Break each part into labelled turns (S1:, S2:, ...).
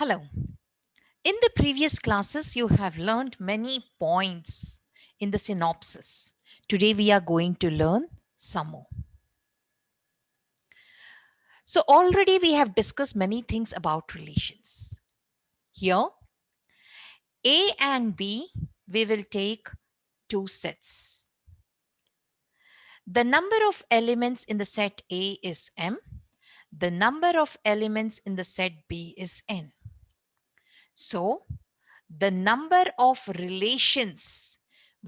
S1: Hello. In the previous classes, you have learned many points in the synopsis. Today, we are going to learn some more. So, already we have discussed many things about relations. Here, A and B, we will take two sets. The number of elements in the set A is M. The number of elements in the set B is N. So, the number of relations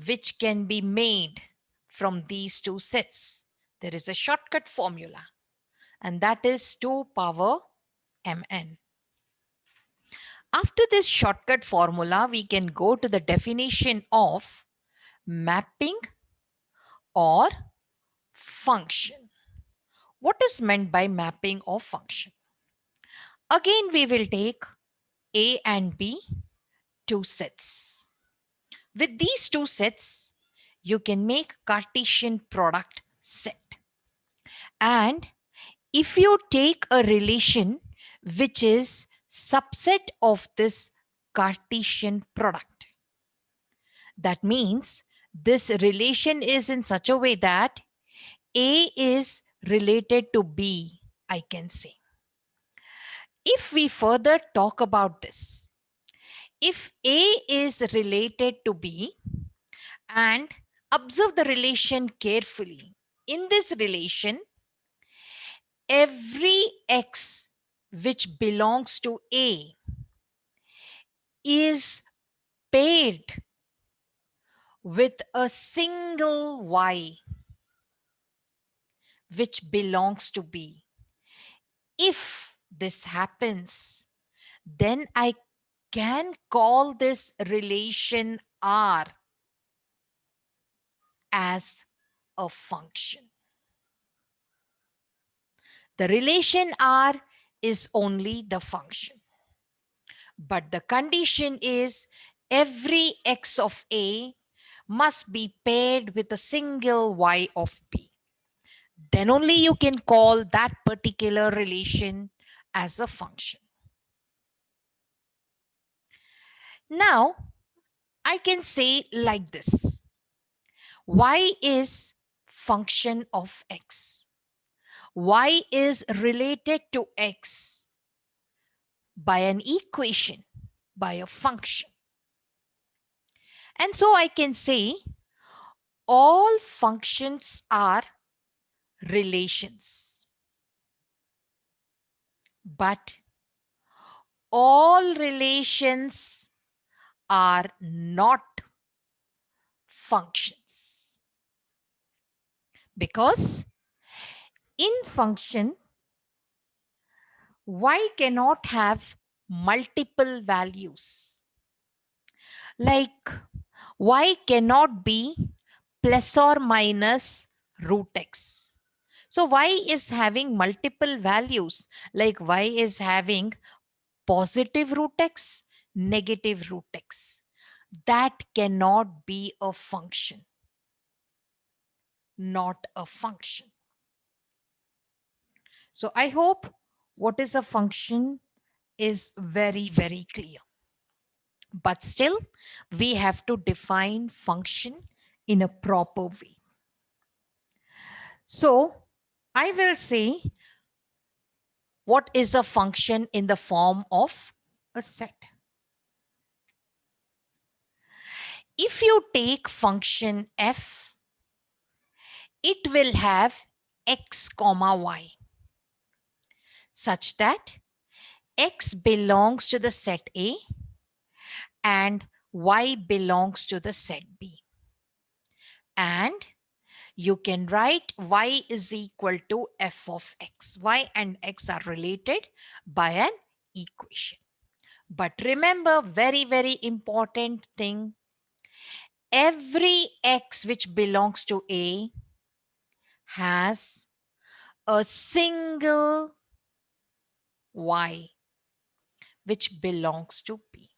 S1: which can be made from these two sets. There is a shortcut formula, and that is 2 power mn. After this shortcut formula, we can go to the definition of mapping or function. What is meant by mapping or function? Again, we will take A and B, two sets. With these two sets, you can make Cartesian product set. And if you take a relation which is subset of this Cartesian product, that means this relation is in such a way that A is related to B, I can say. If we further talk about this, if A is related to B, and observe the relation carefully. In this relation, every x which belongs to A is paired with a single y which belongs to B. If this happens, then I can call this relation R as a function. The relation R is only the function. But the condition is every x of A must be paired with a single y of B. Then only you can call that particular relation as a function. Now, I can say like this. Y is function of x. Y is related to x by an equation, by a function. And so I can say all functions are relations, but all relations are not functions, because in function y cannot have multiple values. Like y cannot be plus or minus root x. So y is having multiple values, like y is having positive root x, negative root x. That cannot be a function, not a function. So I hope what is a function is very, very clear. But still, we have to define function in a proper way. So I will say what is a function in the form of a set. If you take function f, it will have x comma y, such that x belongs to the set A and y belongs to the set B. And you can write y is equal to f of x. Y and x are related by an equation. But remember, very, very important thing, every x which belongs to A has a single y which belongs to B.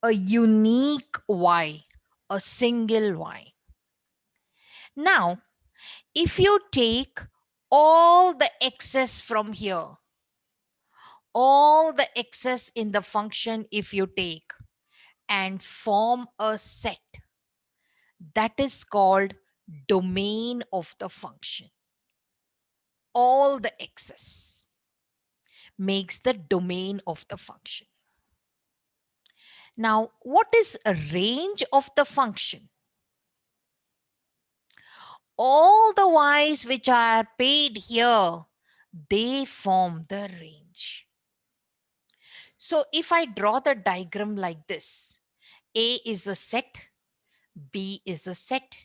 S1: A unique y, a single y. Now, if you take all the x's from here, all the excess in the function if you take and form a set, that is called domain of the function. All the excess makes the domain of the function. Now, what is a range of the function? All the y's which are paid here, they form the range. So if I draw the diagram like this, A is a set, B is a set.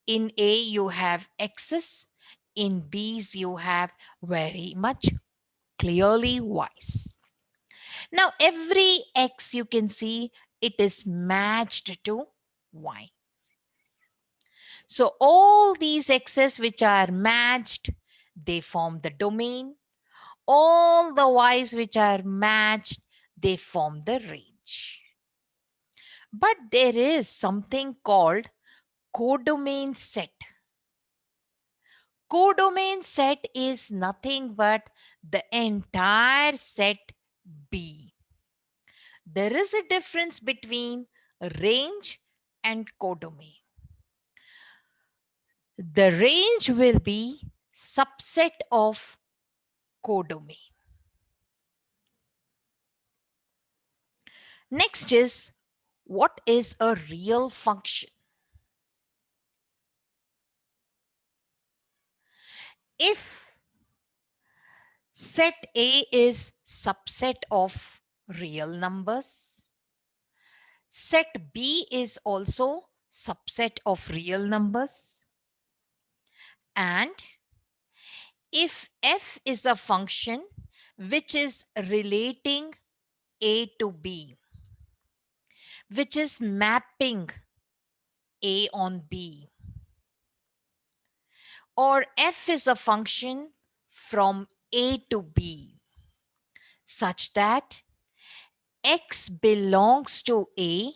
S1: In A, you have x's. In B's, you have very much clearly y's. Now, every x you can see it is matched to y. So all these x's which are matched, they form the domain. All the y's which are matched, they form the range. But there is something called codomain set. Codomain set is nothing but the entire set B. There is a difference between range and codomain. The range will be subset of codomain. Next is, what is a real function? If set A is subset of real numbers, set B is also subset of real numbers, and if f is a function which is relating A to B, which is mapping A on B, or f is a function from A to B such that x belongs to A,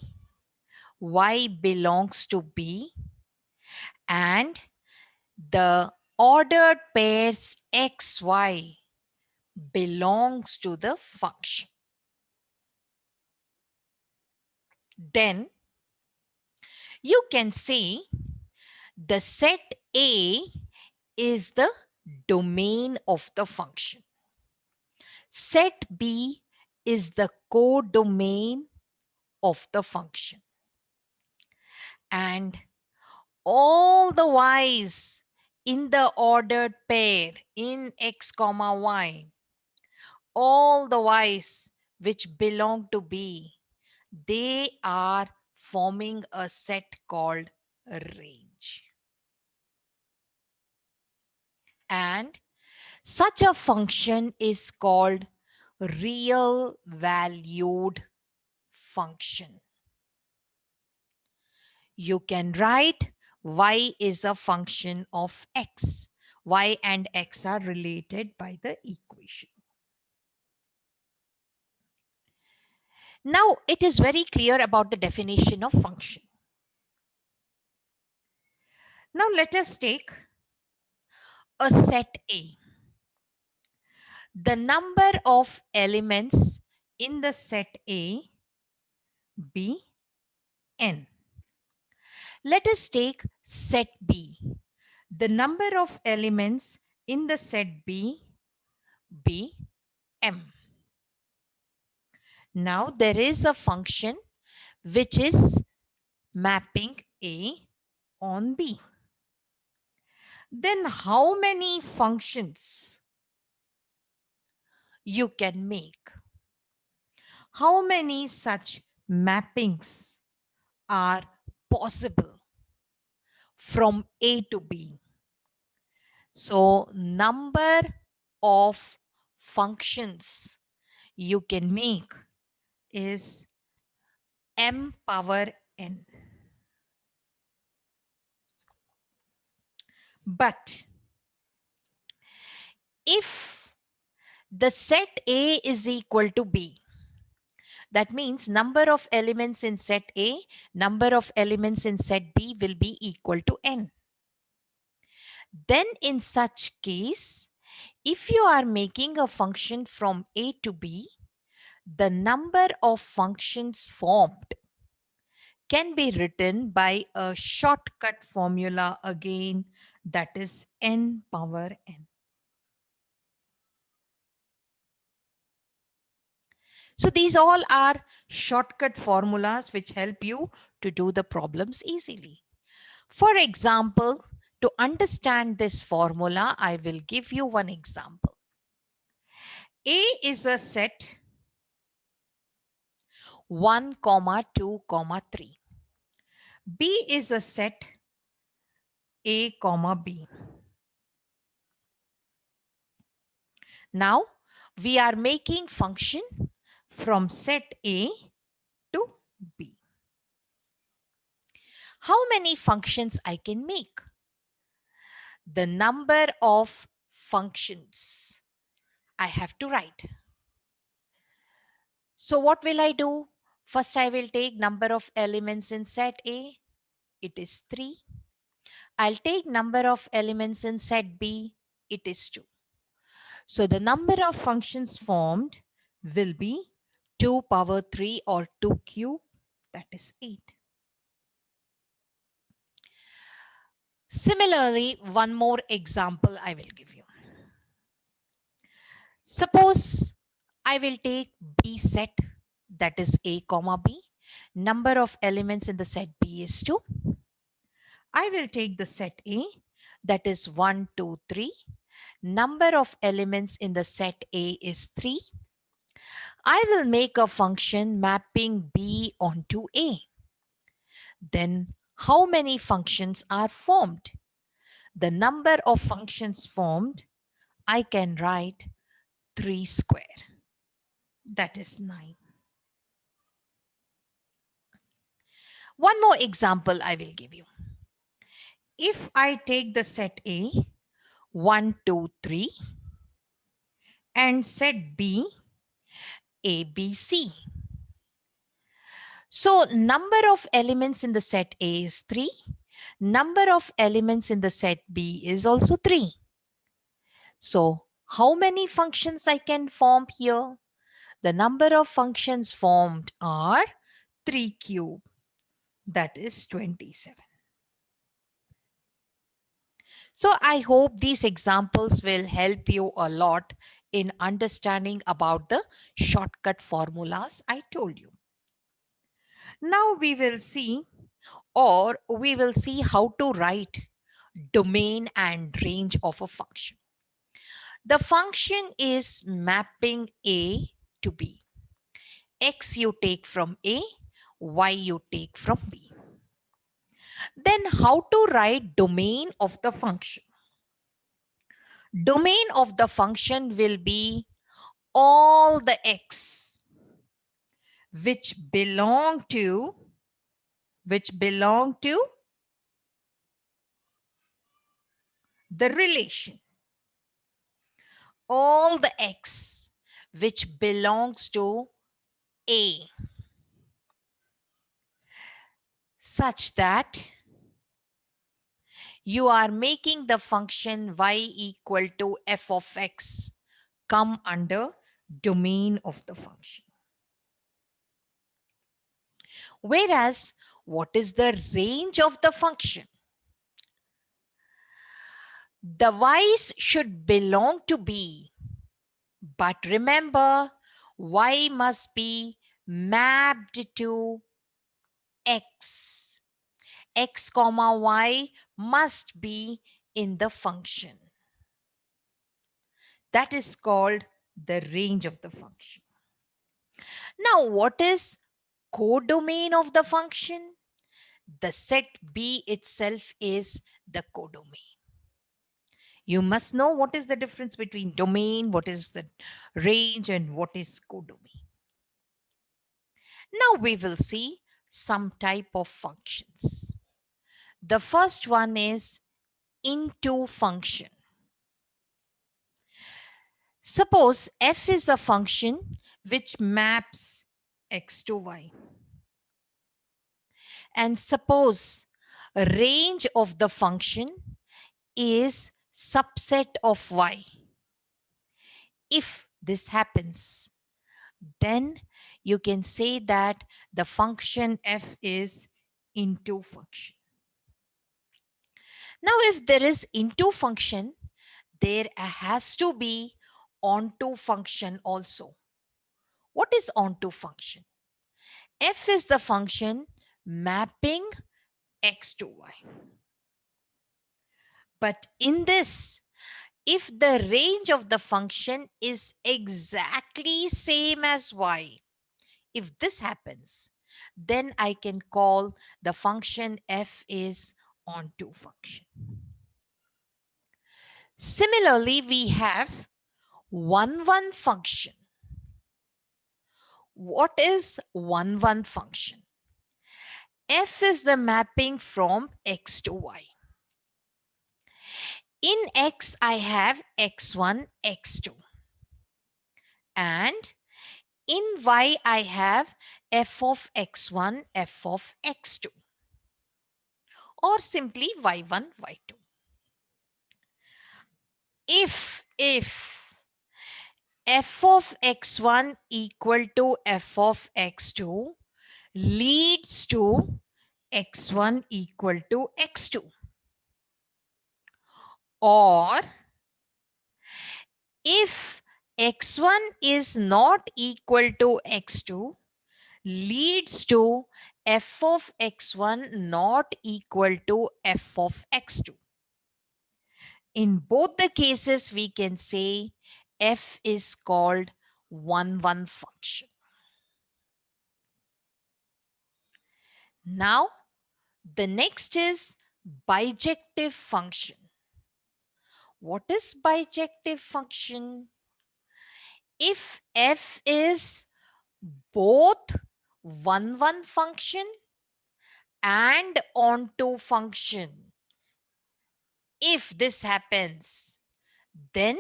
S1: y belongs to B, and the ordered pairs xy belongs to the function. Then you can see the set A is the domain of the function. Set B is the codomain of the function. And all the y's in the ordered pair in x comma y, all the y's which belong to B, they are forming a set called a range. And such a function is called real valued function. You can write y is a function of x. Y and x are related by the equation. Now it is very clear about the definition of function. Now let us take a set A. The number of elements in the set A be n. Let us take set B. The number of elements in the set B be m. Now there is a function which is mapping A on B. Then how many functions you can make? How many such mappings are possible from A to B? So number of functions you can make is m power n. But if the set A is equal to B, that means number of elements in set A, number of elements in set B will be equal to n. Then in such case, If you are making a function from A to B, the number of functions formed can be written by a shortcut formula again, that is n power n. So these all are shortcut formulas which help you to do the problems easily. For example, to understand this formula, I will give you one example. A is a set 1, 2, 3. B is a set A, B. Now we are making function from set A to B. How many functions I can make? The number of functions I have to write. So what will I do? First, I will take number of elements in set A. It is 3. I'll take number of elements in set B. It is 2. So the number of functions formed will be 2 power 3 or 2 cube, that is 8. Similarly, one more example I will give you. Suppose I will take B set, that is A comma B. Number of elements in the set B is 2. I will take the set A, that is 1, 2, 3. Number of elements in the set A is 3. I will make a function mapping B onto A. Then how many functions are formed? The number of functions formed, I can write 3 square. That is 9. One more example I will give you. If I take the set A, 1, 2, 3, and set B, A, B, C. So number of elements in the set A is 3. Number of elements in the set B is also 3. So how many functions I can form here? The number of functions formed are 3 cube, that is 27. So I hope these examples will help you a lot in understanding about the shortcut formulas I told you. Now we will see how to write domain and range of a function. The function is mapping A to B. X you take from A, Y you take from B. Then how to write domain of the function? Domain of the function will be all the X which belong to the relation. All the X which belongs to A, such that you are making the function y equal to f of x come under domain of the function. Whereas, what is the range of the function? The y's should belong to B. But remember, y must be mapped to x. X comma y must be in the function. That is called the range of the function. Now, what is codomain of the function? The set B itself is the codomain. You must know what is the difference between domain, what is the range, and what is codomain. Now we will see some type of functions. The first one is into function. Suppose f is a function which maps x to y. And suppose range of the function is subset of y. If this happens, then you can say that the function f is into function. Now, if there is into function, there has to be onto function also. What is onto function? F is the function mapping x to y. But in this, if the range of the function is exactly same as y, if this happens, then I can call the function f is onto function. Similarly, we have 1 function. What is 1 function? F is the mapping from x to y. In x, I have x1, x2. And in y, I have f of x1, f of x2. Or simply y1, y2. If f of x1 equal to f of x2 leads to x1 equal to x2, or if x1 is not equal to x2 leads to f of x1 not equal to f of x2. In both the cases, we can say f is called 1 function. Now, the next is bijective function. What is bijective function? If f is both 1 function and onto function, if this happens, then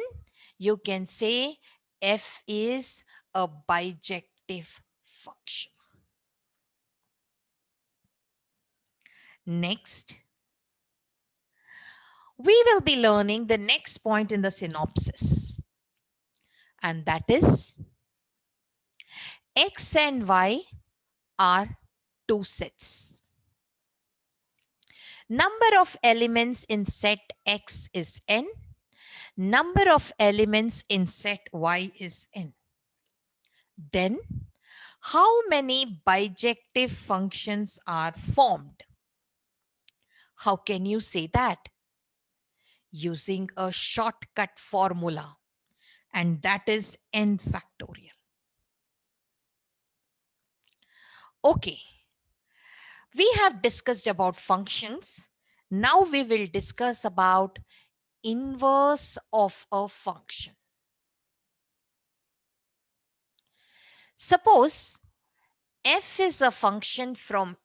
S1: you can say f is a bijective function. Next, we will be learning the next point in the synopsis, and that is x and y are two sets. Number of elements in set x is n. Number of elements in set y is n. Then, how many bijective functions are formed? How can you say that? Using a shortcut formula, and that is n factorial. Okay, we have discussed about functions. Now we will discuss about inverse of a function. Suppose f is a function from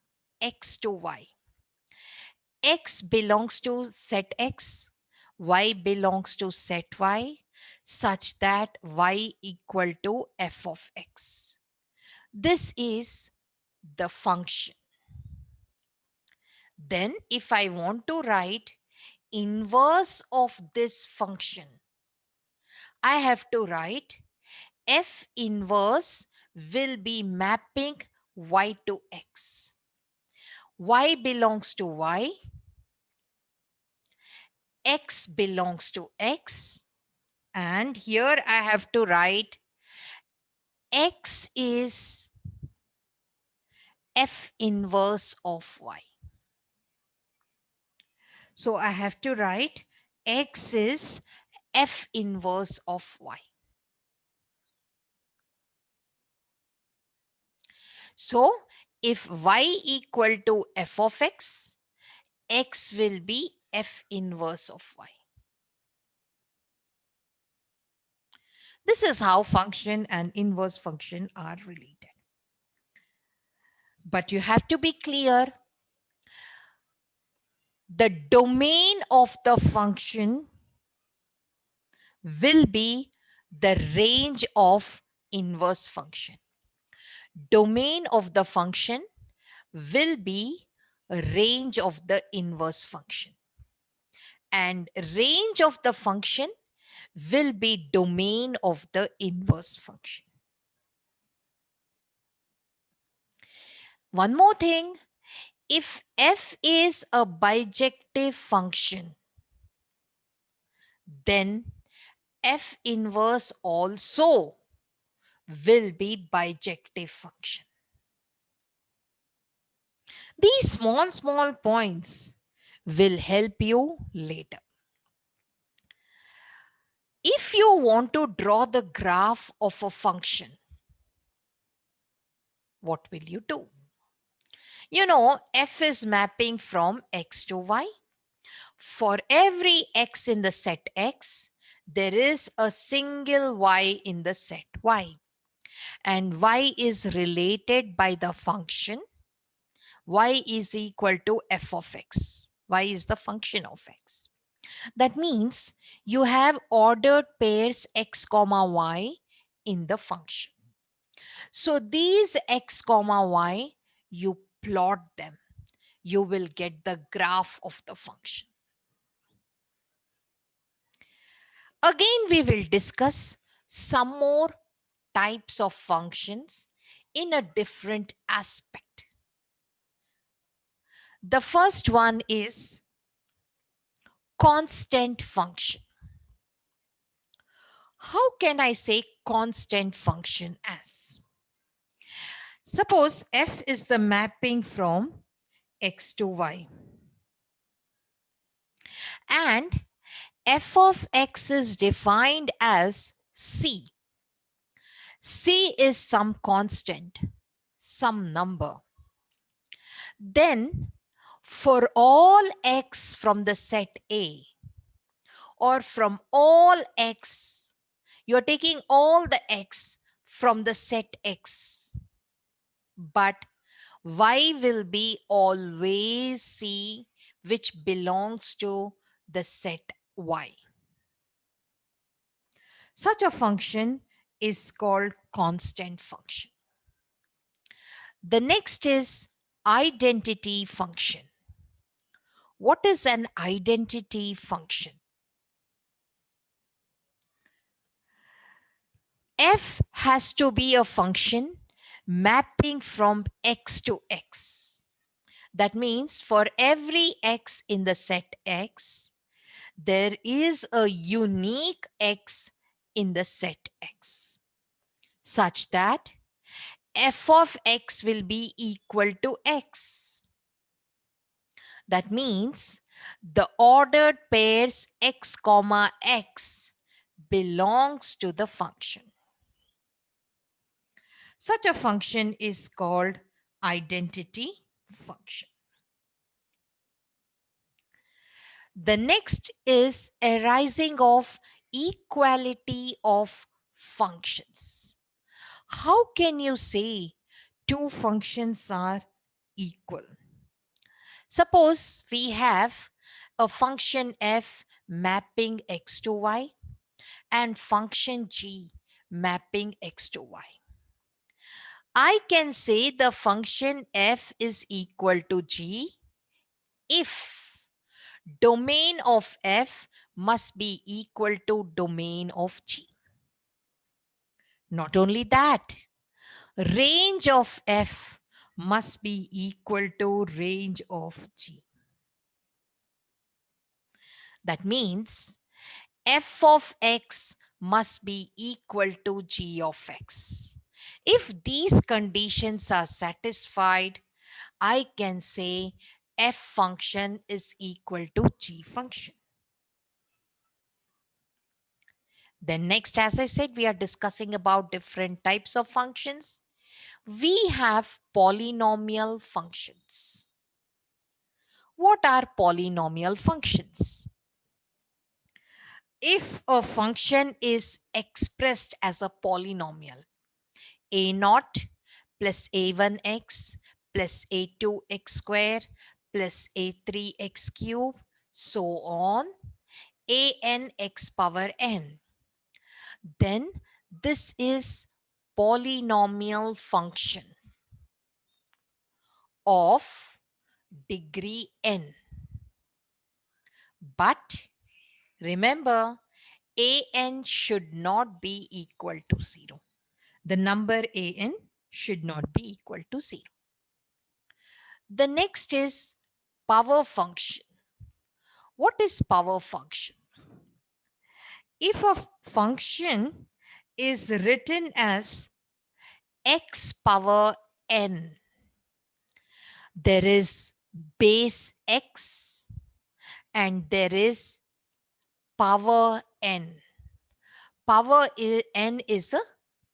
S1: x to y. X belongs to set x, y belongs to set y, such that y equal to f of x. This is the function. Then if I want to write inverse of this function, I have to write f inverse will be mapping y to x. Y belongs to y, x belongs to x, and here I have to write x is f inverse of y. So I have to write x is f inverse of y. So if y equal to f of x, x will be f inverse of y. This is how function and inverse function are related. But you have to be clear. The domain of the function will be the range of inverse function. Domain of the function will be a range of the inverse function. And range of the function will be domain of the inverse function. One more thing, if f is a bijective function, then f inverse also will be bijective function. These small points will help you later. If you want to draw the graph of a function, what will you do? You know, f is mapping from x to y. For every x in the set x, there is a single y in the set y. And y is related by the function y is equal to f of x. Y is the function of x. That means you have ordered pairs x comma y in the function. So these x comma y, you plot them. You will get the graph of the function. Again, we will discuss some more types of functions in a different aspect. The first one is constant function. How can I say constant function as? Suppose f is the mapping from x to y. And f of x is defined as c. C is some constant, some number. Then for all x from the set A, or from all x, you're taking all the x from the set x, but y will be always c, which belongs to the set y. Such a function is called constant function. The next is identity function. What is an identity function? F has to be a function mapping from x to x. That means for every x in the set x, there is a unique x in the set x, such that f of x will be equal to x. That means the ordered pairs x comma x belongs to the function. Such a function is called identity function. The next is arising of equality of functions. How can you say two functions are equal? Suppose we have a function f mapping x to y and function g mapping x to y. I can say the function f is equal to g if domain of f must be equal to domain of g. Not only that, range of f must be equal to range of g. That means f of x must be equal to g of x. If these conditions are satisfied, I can say f function is equal to g function. Then next, as I said, we are discussing about different types of functions. We have polynomial functions. What are polynomial functions? If a function is expressed as a polynomial, a naught plus a1x plus a2x square plus a3x cube, so on, an x power n, then this is polynomial function of degree n. But remember, an should not be equal to 0. The number an should not be equal to 0. The next is power function. What is power function? If a function is written as x power n, there is base x and there is power n. Power n is a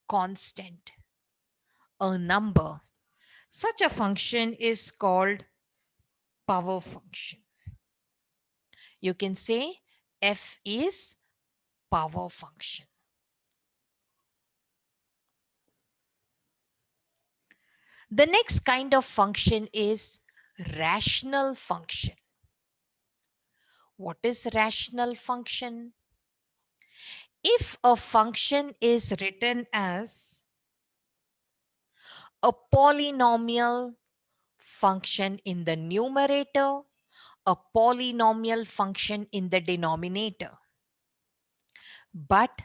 S1: constant, a number. Such a function is called power function. You can say f is power function. The next kind of function is rational function. What is rational function? If a function is written as a polynomial function in the numerator, a polynomial function in the denominator, but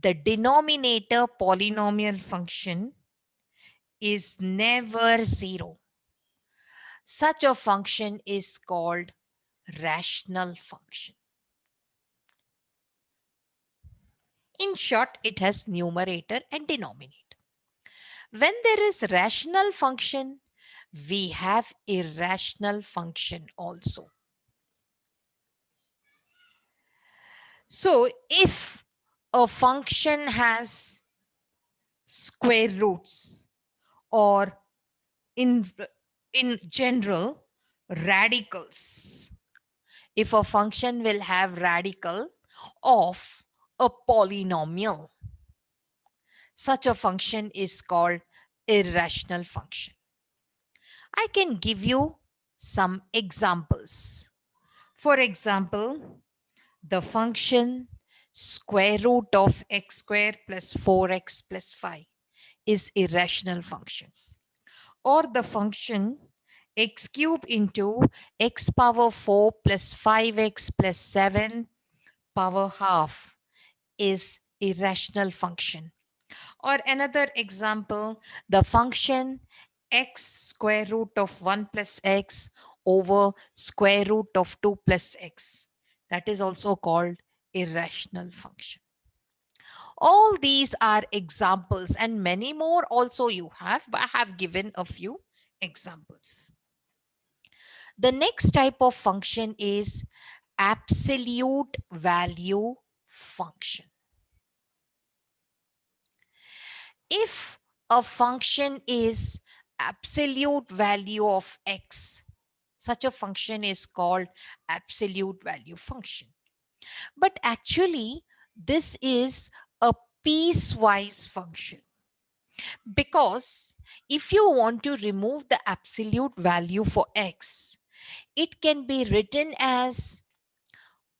S1: the denominator polynomial function is never 0. Such a function is called rational function. In short, it has numerator and denominator. When there is rational function, we have irrational function also. So if a function has square roots, or in general radicals, if a function will have radical of a polynomial, such a function is called irrational function. I can give you some examples. For example, the function square root of x square plus 4x plus 5 is irrational function. Or the function x cube into x power 4 plus 5x plus 7 power half is irrational function. Or another example, the function x square root of 1 plus x over square root of 2 plus x. That is also called irrational function. All these are examples and many more also you have, but I have given a few examples. The next type of function is absolute value function. If a function is absolute value of x, such a function is called absolute value function. But actually, this is a piecewise function, because if you want to remove the absolute value for x, it can be written as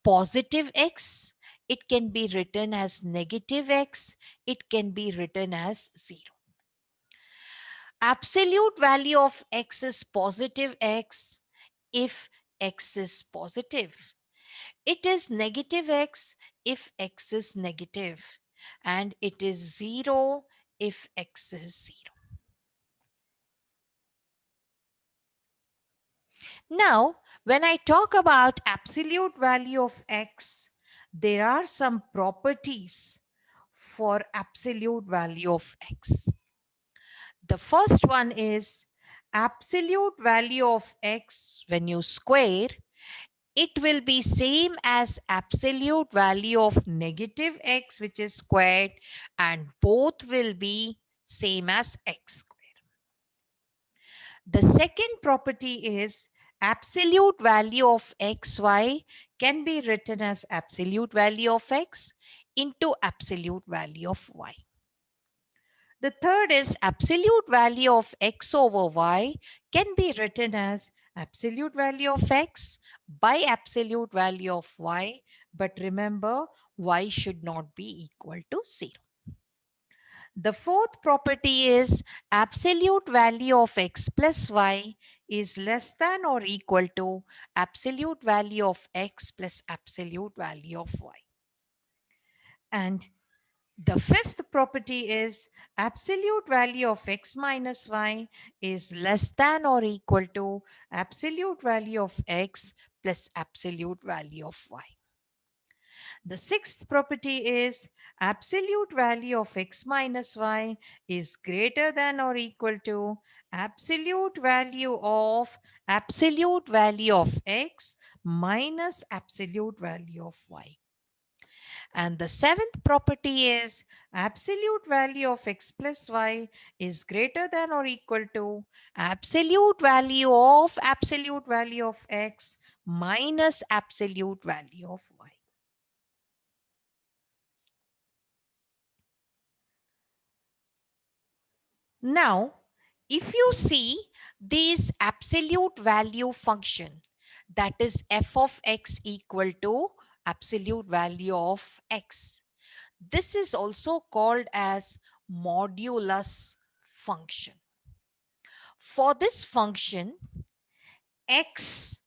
S1: positive x, it can be written as negative x, it can be written as 0. Absolute value of x is positive x if x is positive. It is negative x if x is negative, and it is 0 if x is 0. Now, when I talk about absolute value of x, there are some properties for absolute value of x. The first one is absolute value of x when you square, it will be same as absolute value of negative x, which is squared, and both will be same as x squared. The second property is absolute value of xy can be written as absolute value of x into absolute value of y. The third is absolute value of x over y can be written as absolute value of x by absolute value of y. But remember, y should not be equal to 0. The fourth property is absolute value of x plus y is less than or equal to absolute value of x plus absolute value of y. And the fifth property is absolute value of x minus y is less than or equal to absolute value of x plus absolute value of y. The sixth property is absolute value of x minus y is greater than or equal to absolute value of x minus absolute value of y. And the seventh property is absolute value of x plus y is greater than or equal to absolute value of x minus absolute value of y. Now, if you see this absolute value function, that is f of x equal to absolute value of x. This is also called as modulus function. For this function, x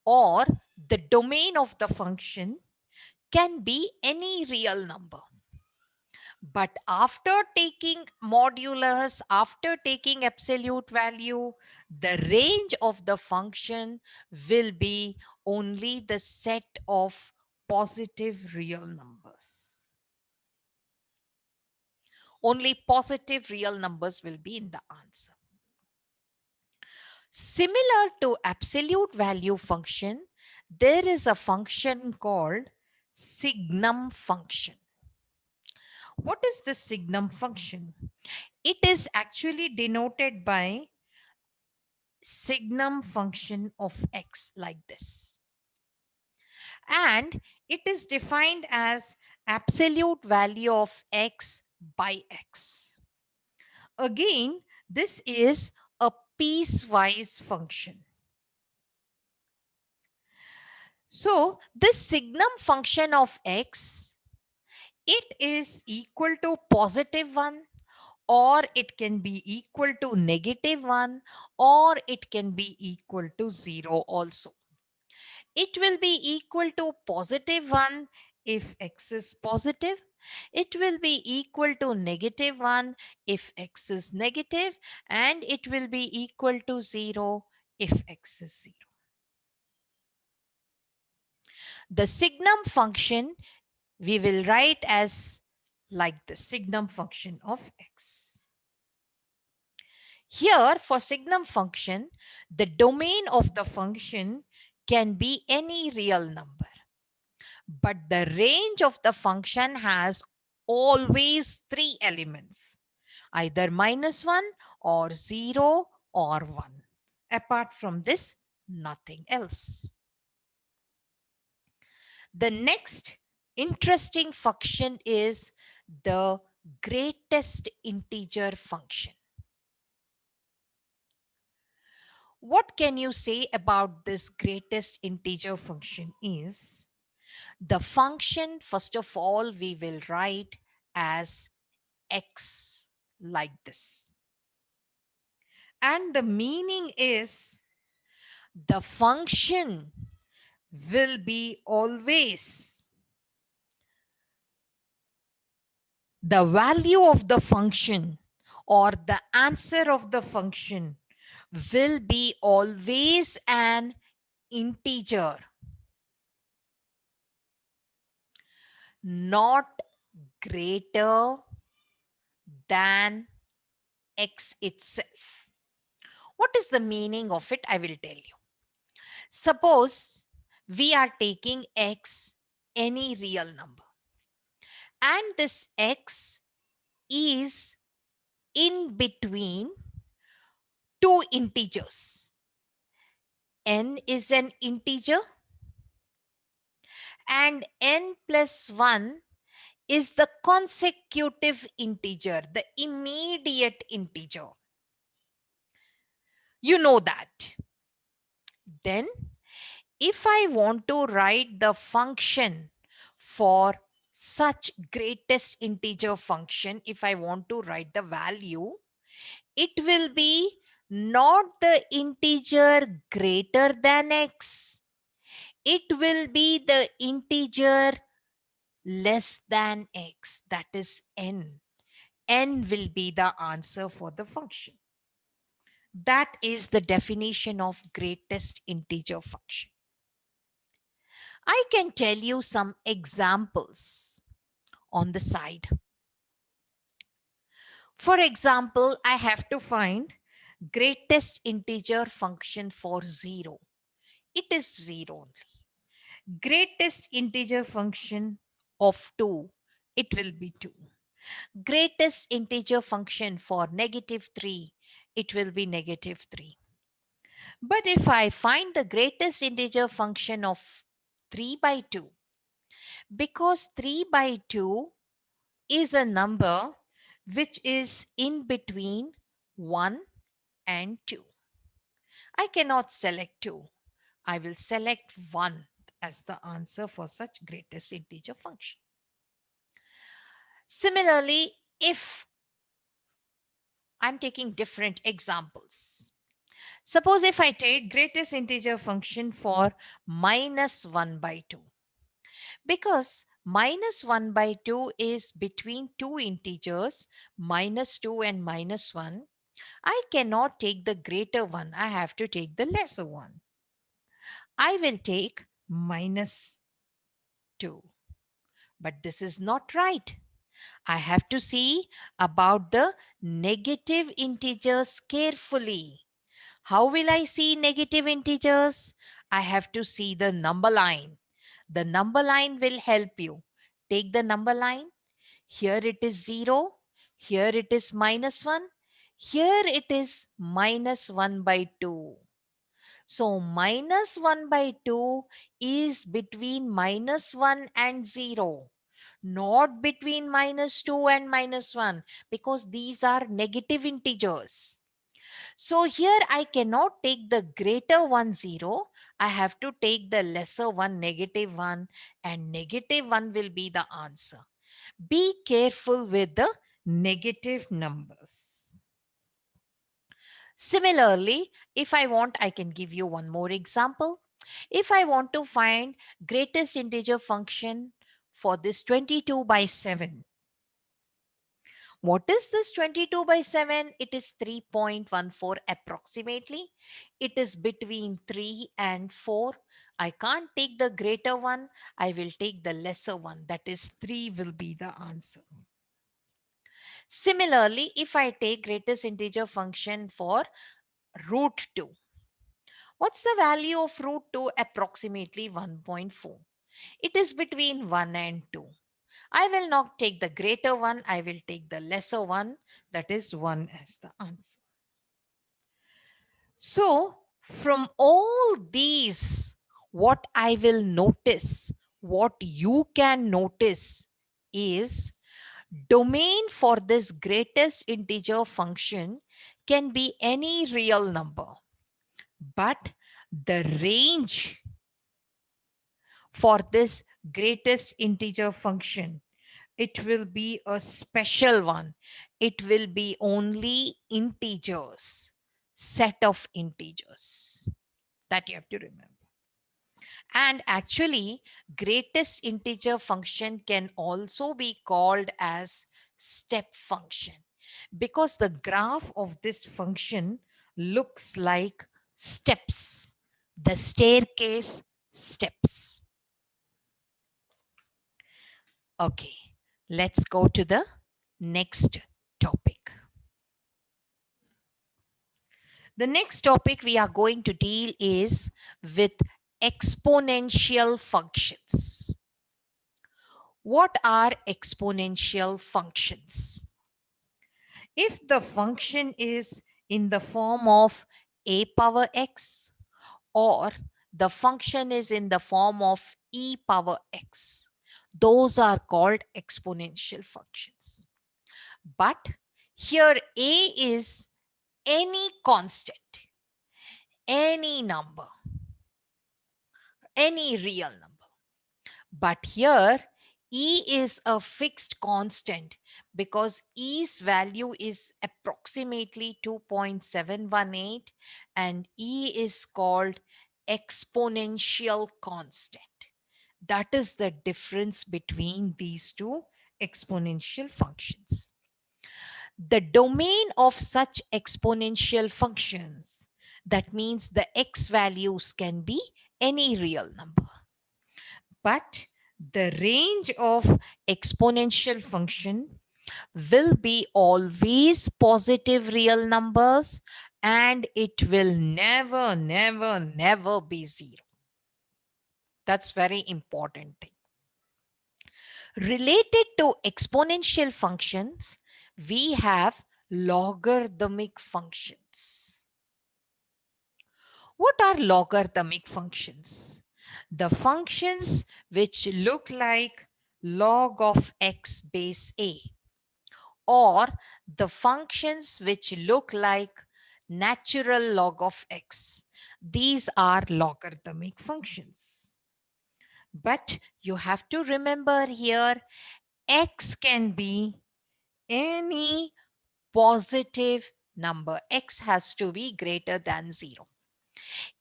S1: or the domain of the function can be any real number. But after taking modulus, after taking absolute value, the range of the function will be only the set of positive real numbers. Only positive real numbers will be in the answer. Similar to absolute value function, there is a function called Signum function. What is the Signum function? It is actually denoted by Signum function of x like this. And it is defined as absolute value of x by x. Again, this is a piecewise function. So this Signum function of x, it is equal to positive 1, or it can be equal to negative 1, or it can be equal to 0 also. It will be equal to positive 1 if x is positive. It will be equal to negative 1 if x is negative, and it will be equal to 0 if x is 0. The Signum function we will write as like the Signum function of x. Here for Signum function, the domain of the function can be any real number. But the range of the function has always 3 elements, either -1 or 0 or 1. Apart from this, nothing else. The next interesting function is the greatest integer function. What can you say about this greatest integer function is the function, first of all, we will write as x like this. And the meaning is the function will be always the value of the function or the answer of the function will be always an integer, not greater than x itself. What is the meaning of it? I will tell you. Suppose we are taking x, any real number, and this x is in between two integers. N is an integer and n plus 1 is the consecutive integer, the immediate integer. You know that. Then, if I want to write the function for such greatest integer function, if I want to write the value, it will be not the integer greater than x. It will be the integer less than x, that is n. N will be the answer for the function. That is the definition of greatest integer function. I can tell you some examples on the side. For example, I have to find greatest integer function for 0. It is 0 only. Greatest integer function of 2. It will be 2. Greatest integer function for -3. It will be -3. But if I find the greatest integer function of 3 by 2, because 3 by 2 is a number which is in between 1 and 2. I cannot select 2. I will select 1 as the answer for such greatest integer function. Similarly, if I'm taking different examples, suppose if I take greatest integer function for -1 by 2, because -1 by 2 is between two integers, -2 and -1. I cannot take the greater one. I have to take the lesser one. I will take -2. But this is not right. I have to see about the negative integers carefully. How will I see negative integers? I have to see the number line. The number line will help you. Take the number line. Here it is 0. Here it is -1. Here it is -1 by 2. So -1 by 2 is between -1 and 0, not between -2 and -1, because these are negative integers. So here I cannot take the greater one 0. I have to take the lesser one -1, and -1 will be the answer. Be careful with the negative numbers. Similarly, if I want, I can give you one more example. If I want to find greatest integer function for this 22 by 7, what is this 22 by 7? It is 3.14 approximately. It is between 3 and 4. I can't take the greater one. I will take the lesser one. That is 3 will be the answer. Similarly, if I take greatest integer function for root 2, what's the value of root 2? Approximately 1.4. It is between 1 and 2. I will not take the greater one. I will take the lesser one. That is 1 as the answer. So from all these, what I will notice, what you can notice is domain for this greatest integer function can be any real number, but the range for this greatest integer function, it will be a special one. It will be only integers, set of integers. That you have to remember. And actually, greatest integer function can also be called as step function, because the graph of this function looks like steps, the staircase steps. Okay, let's go to the next topic. The next topic we are going to deal is with exponential functions. What are exponential functions? If the function is in the form of a power x, or the function is in the form of e power x, those are called exponential functions. But here a is any constant, any number, any real number. But here e is a fixed constant, because e's value is approximately 2.718, and e is called exponential constant. That is the difference between these two exponential functions. The domain of such exponential functions, that means the x values can be any real number. But the range of exponential function will be always positive real numbers, and it will never, never, never be zero. That's very important thing. Related to exponential functions, we have logarithmic functions. What are logarithmic functions? The functions which look like log of x base a, or the functions which look like natural log of x. These are logarithmic functions. But you have to remember here, x can be any positive number. X has to be greater than 0.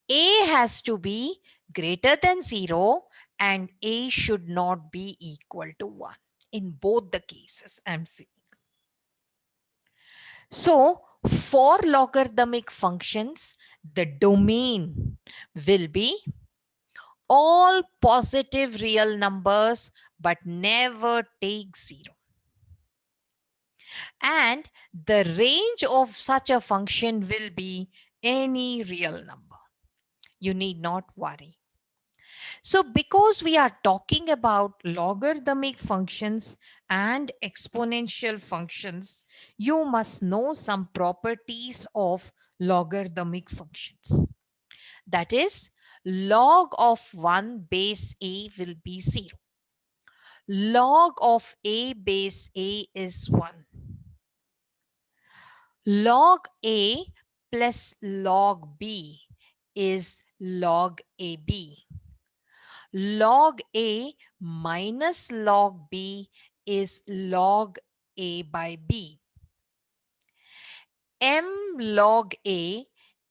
S1: A has to be greater than 0 and A should not be equal to 1. In both the cases, I'm saying. So, for logarithmic functions, the domain will be all positive real numbers but never take 0. And the range of such a function will be any real number. You need not worry. So, because we are talking about logarithmic functions and exponential functions, you must know some properties of logarithmic functions. That is, log of 1 base a will be 0. Log of a base a is 1. Log a plus log b is log ab. Log a minus log b is log a by b. M log a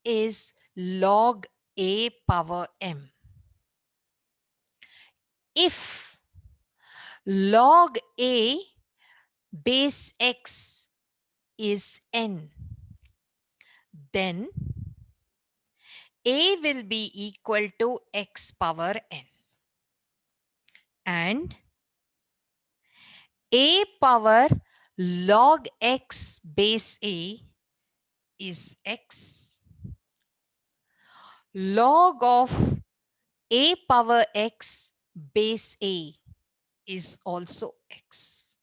S1: is log a power m. If log a base x is n, then a will be equal to x power n. And a power log x base a is x. Log of a power x base a is also x.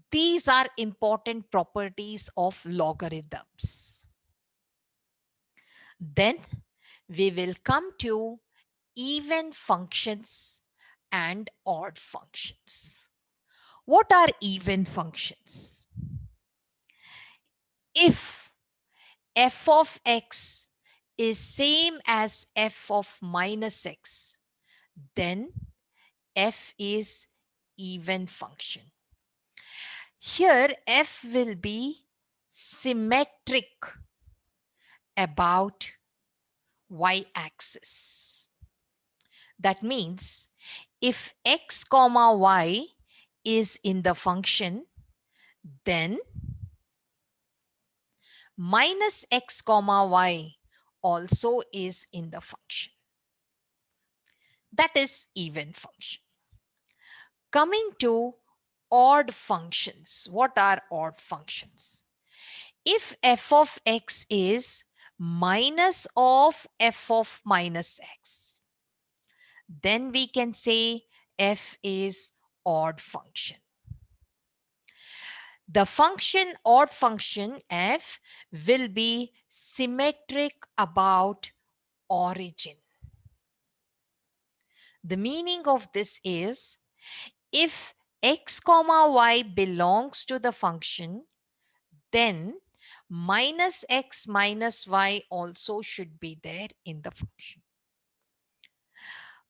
S1: These are important properties of logarithms. Then we will come to even functions and odd functions. What are even functions? If f of x is same as f of minus x, then f is even function. Here f will be symmetric about y-axis. That means if x comma y is in the function, then minus x comma y also is in the function. That is even function. Coming to odd functions. What are odd functions? If f of x is minus of f of minus x, then we can say f is odd function. The function odd function f will be symmetric about origin. The meaning of this is, if x comma y belongs to the function, then minus x minus y also should be there in the function.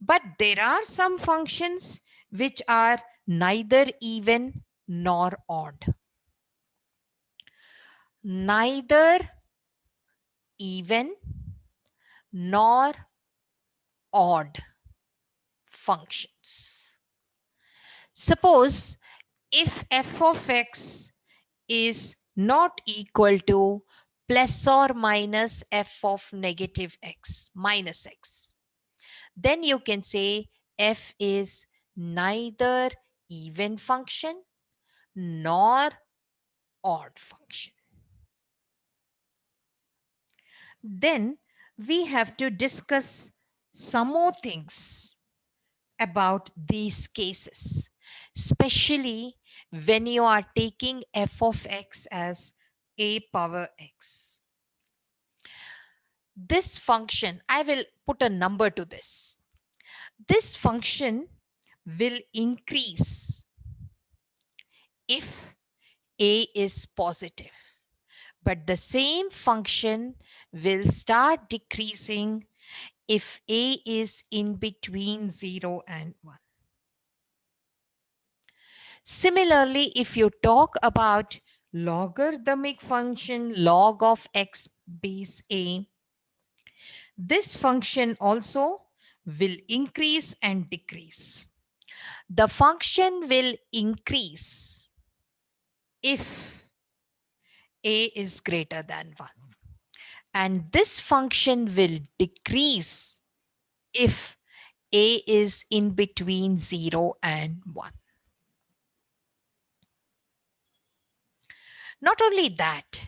S1: But there are some functions which are neither even nor odd. Neither even nor odd functions. Suppose if f of x is not equal to plus or minus f of negative x minus x, then you can say f is neither even function nor odd function. Then we have to discuss some more things about these cases, especially when you are taking f of x as a power x. This function, I will put a number to this. This function will increase if a is positive, but the same function will start decreasing if a is in between 0 and 1. Similarly, if you talk about logarithmic function log of x base a, this function also will increase and decrease. The function will increase if a is greater than 1, and this function will decrease if a is in between 0 and 1. Not only that,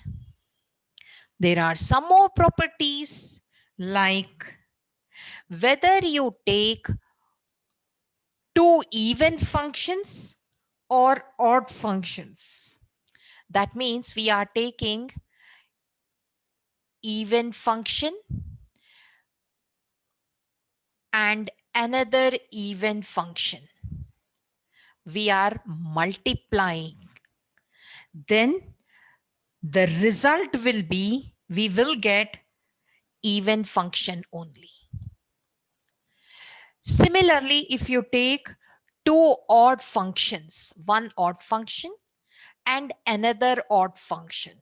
S1: there are some more properties like whether you take two even functions or odd functions. That means we are taking even function and another even function. We are multiplying. Then the result will be, we will get even function only. Similarly, if you take two odd functions, one odd function and another odd function,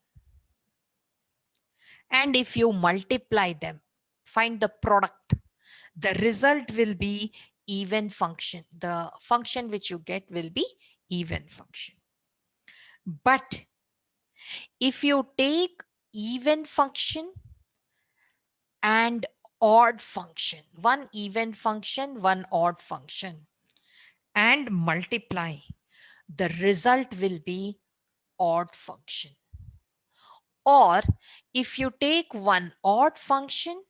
S1: and if you multiply them, find the product, the result will be even function. The function which you get will be even function. But if you take even function and odd function, one even function, one odd function, and multiply, the result will be odd function. Or if you take one odd function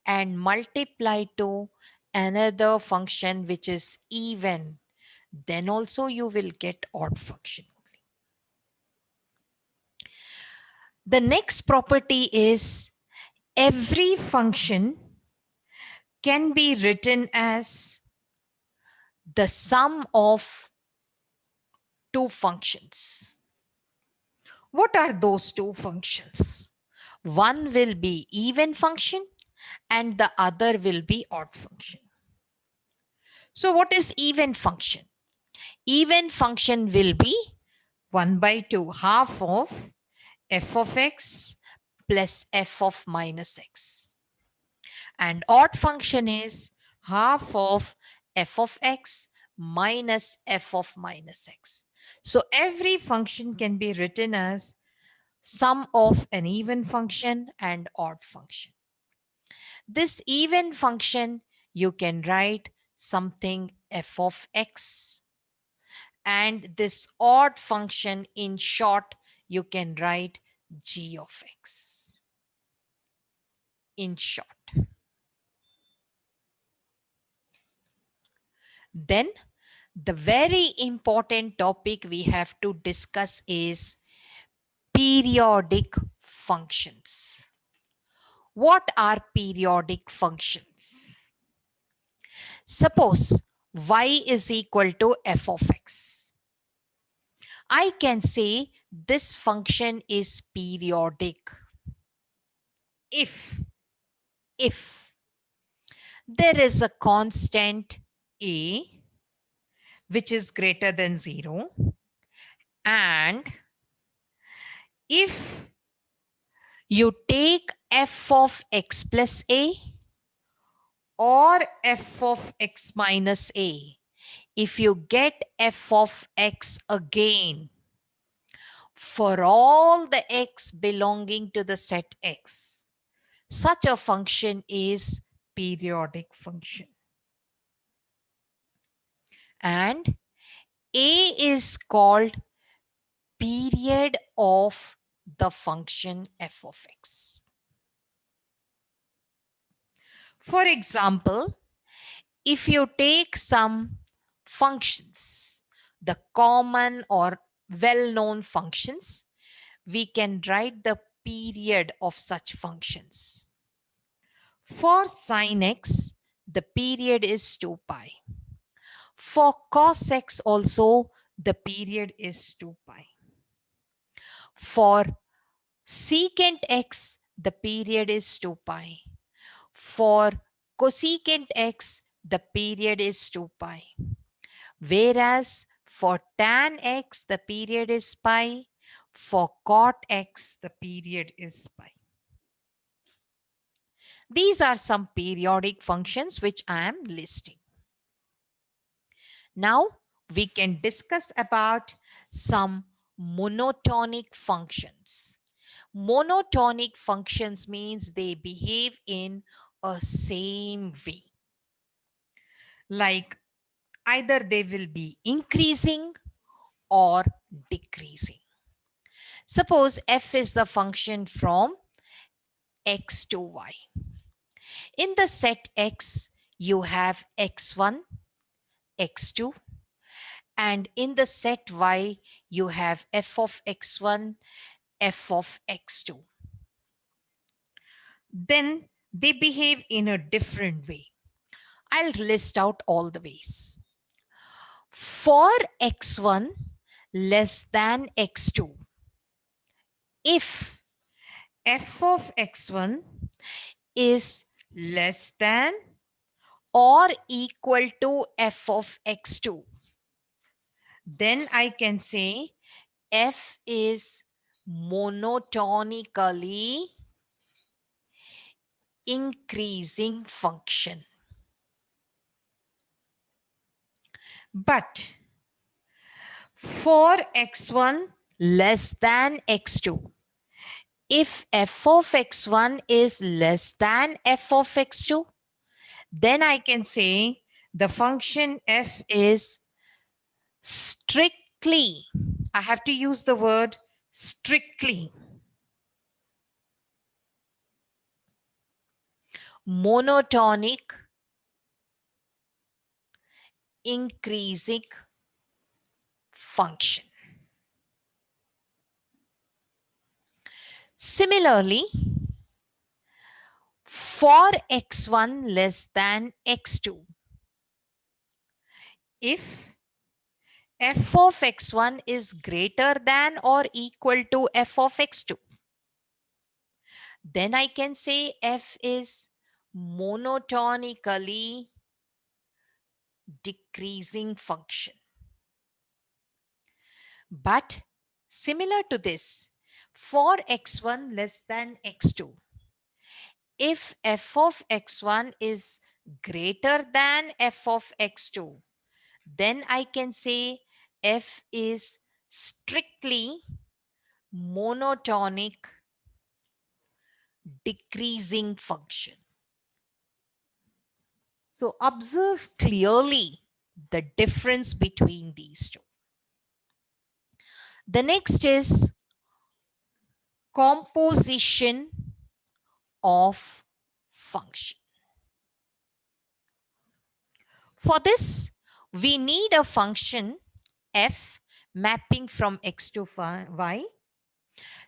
S1: and multiply to another function which is even, then also you will get odd function. The next property is every function can be written as the sum of two functions. What are those two functions? One will be even function and the other will be odd function. So what is even function? Even function will be 1 by 2 half of f of x plus f of minus x. And odd function is half of f of x minus f of minus x. So every function can be written as sum of an even function and odd function. This even function, you can write something f of x, and this odd function, in short, you can write g of x. In short. Then the very important topic we have to discuss is periodic functions. What are periodic functions? Suppose y is equal to f of x. I can say this function is periodic if there is a constant a which is greater than 0, and if you take f of x plus a or f of x minus a, if you get f of x again for all the x belonging to the set x, such a function is periodic function. And a is called period of the function f of x. For example, if you take some functions, the common or well-known functions, we can write the period of such functions. For sin x, the period is 2 pi. For cos x also, the period is 2 pi. For secant x, the period is 2 pi. For cosecant x, the period is 2 pi. Whereas for tan x, the period is pi. For cot x, the period is pi. These are some periodic functions which I am listing. Now we can discuss about some monotonic functions. Monotonic functions means they behave in a same way. Like either they will be increasing or decreasing. Suppose f is the function from x to y. In the set x, you have x1, x2, and in the set y, you have f of x1, f of x2. Then they behave in a different way. I'll list out all the ways. For x1 less than x2, if f of x1 is less than or equal to f of x2, then I can say f is monotonically increasing function. But for x1 less than x2, if f of x1 is less than f of x2, then I can say the function f is strictly, I have to use the word strictly, monotonic increasing function. Similarly, for x1 less than x2, if f of x1 is greater than or equal to f of x2, then I can say f is monotonically decreasing function. But similar to this, for x1 less than x2, if f of x1 is greater than f of x2, then I can say f is strictly monotonic decreasing function. So observe clearly the difference between these two. The next is composition of function. For this, we need a function f mapping from x to y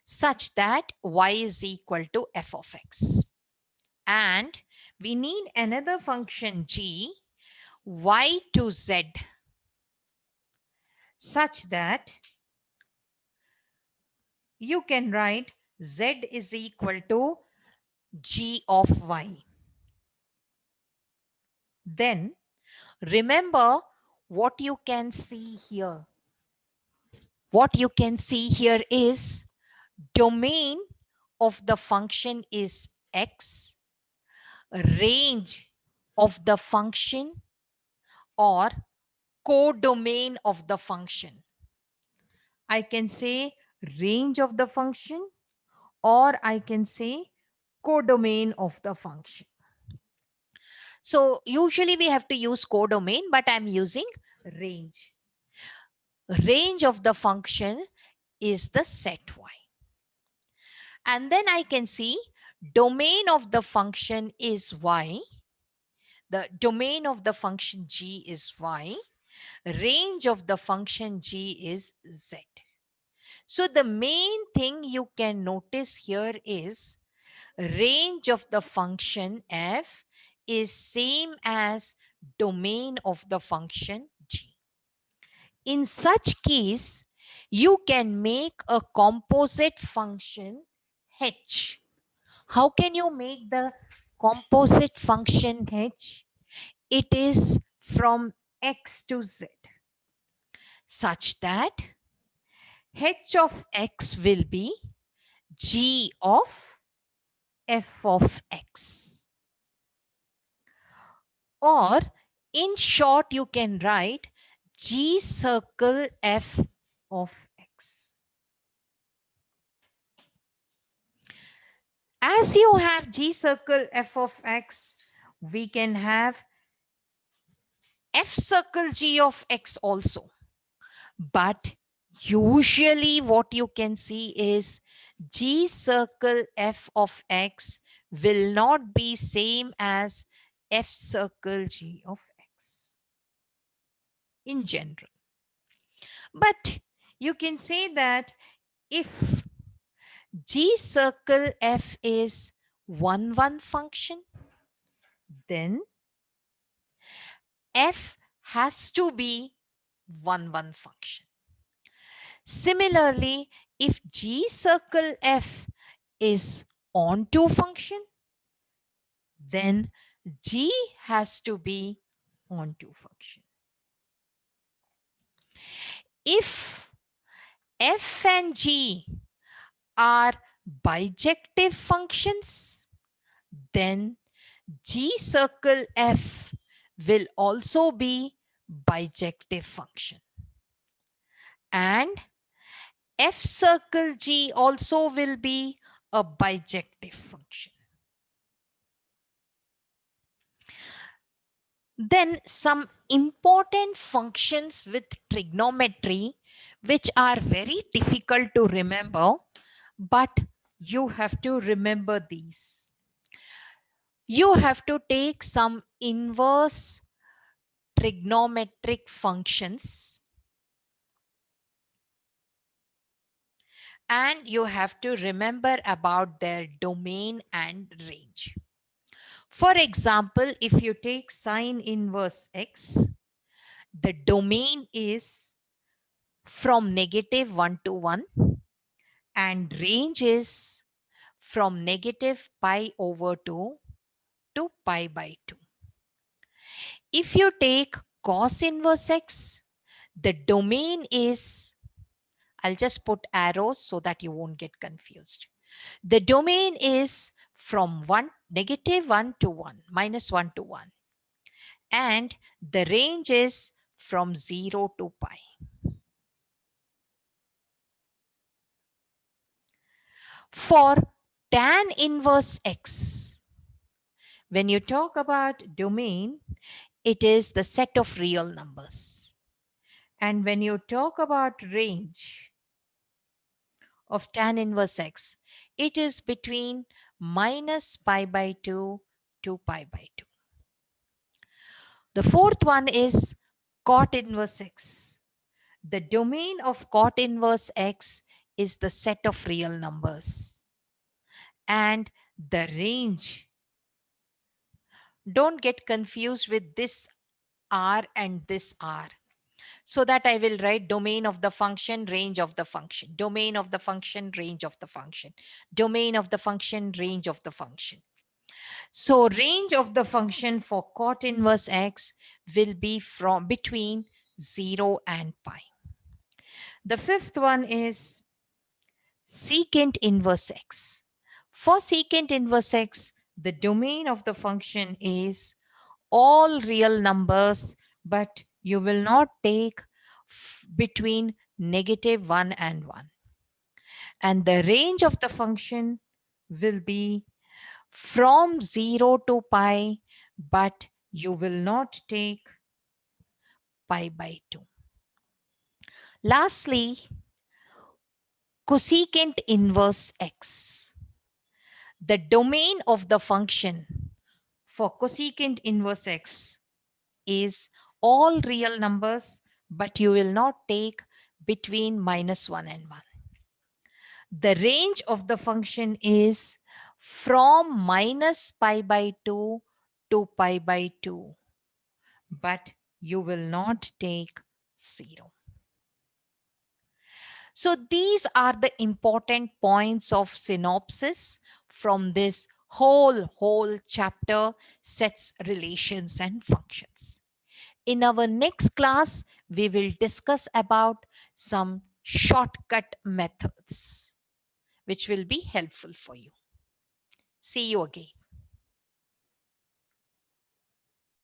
S1: such that y is equal to f of x. And we need another function g y to z such that you can write z is equal to g of y. Then remember what you can see here. What you can see here is domain of the function is x, range of the function or codomain of the function. I can say range of the function, or I can say codomain of the function. So usually we have to use codomain, but I'm using range. Range of the function is the set y. And then I can see domain of the function is y. The domain of the function g is y. Range of the function g is z. So the main thing you can notice here is range of the function f is same as domain of the function g. In such case, you can make a composite function h. How can you make the composite function h? It is from x to z, such that h of x will be g of f of x. Or in short, you can write g circle f of x. As you have g circle f of x, we can have f circle g of x also. But usually what you can see is g circle f of x will not be same as f circle g of x in general. But you can say that if g circle f is 1 function, then f has to be 1 function. Similarly, if g circle f is onto function, then g has to be onto function. If f and g are bijective functions, then g circle f will also be bijective function. And f circle g also will be a bijective function. Then some important functions with trigonometry, which are very difficult to remember, but you have to remember these. You have to take some inverse trigonometric functions, and you have to remember about their domain and range. For example, if you take sine inverse x, the domain is from -1 to 1 and range is from -π/2 to π/2. If you take cos inverse x, the domain is, I'll just put arrows so that you won't get confused. The domain is from -1 to 1, -1 to 1. And the range is from 0 to pi. For tan inverse x, when you talk about domain, it is the set of real numbers. And when you talk about range of tan inverse x, it is between -π/2 to π/2. The fourth one is cot inverse x. The domain of cot inverse x is the set of real numbers. And the range, don't get confused with this r and this r. So that I will write domain of the function, range of the function, domain of the function, range of the function, domain of the function, range of the function. So range of the function for cot inverse x will be from between 0 and pi. The fifth one is secant inverse x. For secant inverse x, the domain of the function is all real numbers, but you will not take between -1 and 1. And the range of the function will be from 0 to pi, but you will not take pi by 2. Lastly, cosecant inverse x. The domain of the function for cosecant inverse x is all real numbers, but you will not take between -1 and 1. The range of the function is from minus pi by 2 to pi by 2, but you will not take 0. So these are the important points of synopsis from this whole chapter, sets, relations and functions. In our next class, we will discuss about some shortcut methods which will be helpful for you. See you again.